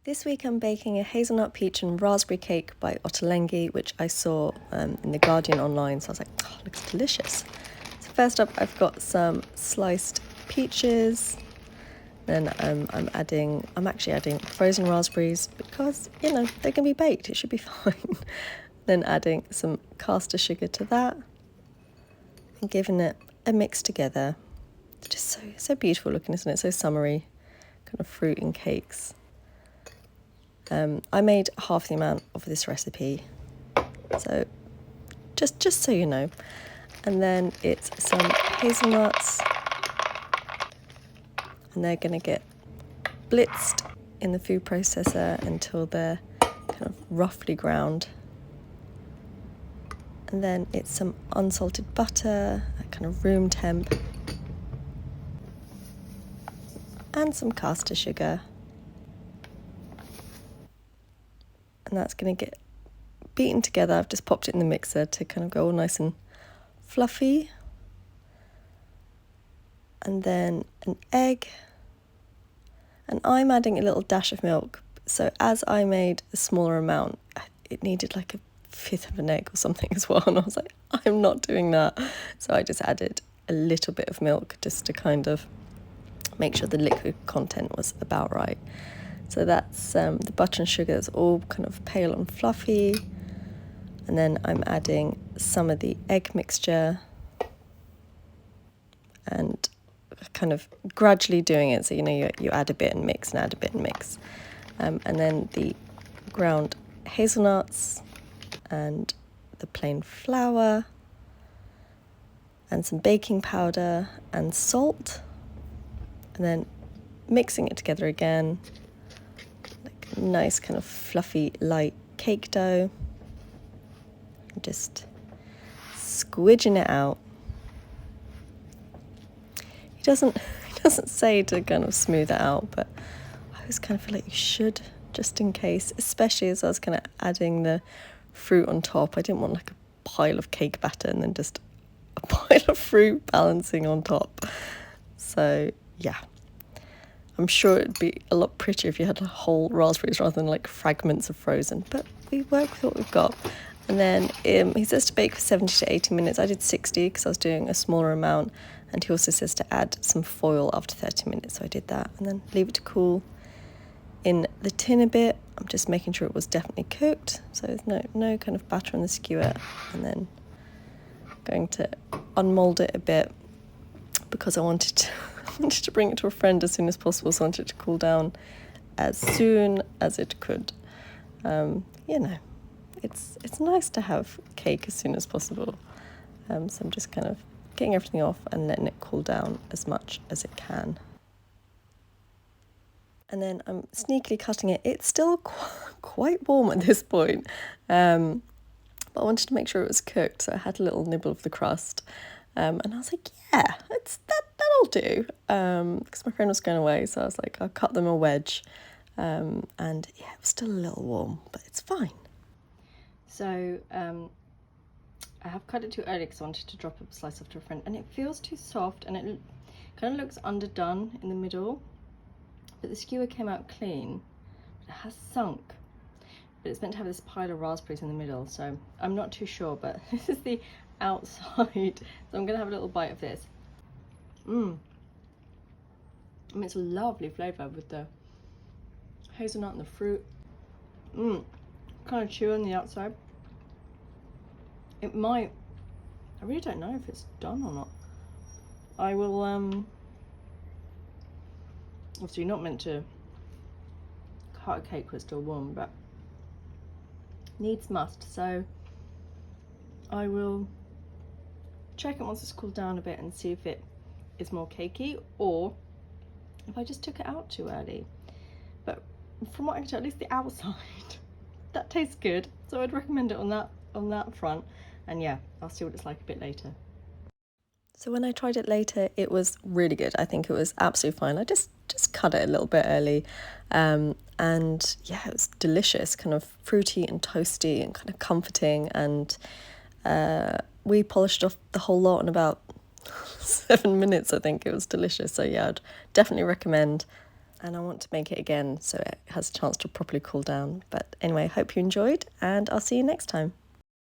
This week I'm baking a hazelnut, peach and raspberry cake by Ottolenghi, which I saw in The Guardian online, so I was like, oh, it looks delicious. So first up I've got some sliced peaches, then I'm actually adding frozen raspberries because, they can be baked, it should be fine. Then adding some caster sugar to that and giving it a mix together. It's just so beautiful looking, isn't it? So summery, kind of fruit and cakes. I made half the amount of this recipe, so just so you know. And then it's some hazelnuts, and they're going to get blitzed in the food processor until they're kind of roughly ground. And then it's some unsalted butter at kind of room temp, and some caster sugar. And that's going to get beaten together. I've just popped it in the mixer to kind of go all nice and fluffy. And then an egg. And I'm adding a little dash of milk. So as I made a smaller amount, it needed like a fifth of an egg or something as well. And I was like, I'm not doing that. So I just added a little bit of milk just to kind of make sure the liquid content was about right. So that's the butter and sugar is all kind of pale and fluffy. And then I'm adding some of the egg mixture and kind of gradually doing it. So, you add a bit and mix and add a bit and mix. And then the ground hazelnuts and the plain flour and some baking powder and salt. And then mixing it together again. Nice kind of fluffy light cake dough, just squidging it out. He doesn't say to kind of smooth it out, but I always kind of feel like you should, just in case, especially as I was kind of adding the fruit on top. I didn't want like a pile of cake batter and then just a pile of fruit balancing on top. So yeah, I'm sure it'd be a lot prettier if you had whole raspberries rather than like fragments of frozen, but we work with what we've got. And then he says to bake for 70 to 80 minutes. I did 60 because I was doing a smaller amount, and he also says to add some foil after 30 minutes, so I did that. And then leave it to cool in the tin a bit. I'm just making sure it was definitely cooked, so there's no kind of batter on the skewer. And then going to unmold it a bit because I wanted to bring it to a friend as soon as possible, so I wanted it to cool down as soon as it could. It's nice to have cake as soon as possible. So I'm just kind of getting everything off and letting it cool down as much as it can. And then I'm sneakily cutting it. It's still quite warm at this point, but I wanted to make sure it was cooked, so I had a little nibble of the crust. And I was like, yeah, that'll do. Because my friend was going away, so I was like, I'll cut them a wedge. And yeah, it was still a little warm, but it's fine. So I have cut it too early because I wanted to drop a slice off to a friend, and it feels too soft, and it kind of looks underdone in the middle. But the skewer came out clean. It has sunk. But it's meant to have this pile of raspberries in the middle, so I'm not too sure, but this is the outside. So I'm going to have a little bite of this. I mean, it's a lovely flavour with the hazelnut and the fruit. Kind of chewy on the outside. It might, I really don't know if it's done or not. I will, obviously you're not meant to cut a cake when it's still warm, but needs must, so I will check it once it's cooled down a bit and see if it is more cakey or if I just took it out too early. But from what I can tell, at least the outside, that tastes good, so I'd recommend it on that front. And yeah, I'll see what it's like a bit later. So when I tried it later, it was really good. I think it was absolutely fine. I just cut it a little bit early, and yeah, it was delicious, kind of fruity and toasty and kind of comforting. And we polished off the whole lot in about 7 minutes. I think it was delicious. So yeah, I'd definitely recommend and I want to make it again so it has a chance to properly cool down. But anyway, hope you enjoyed, and I'll see you next time.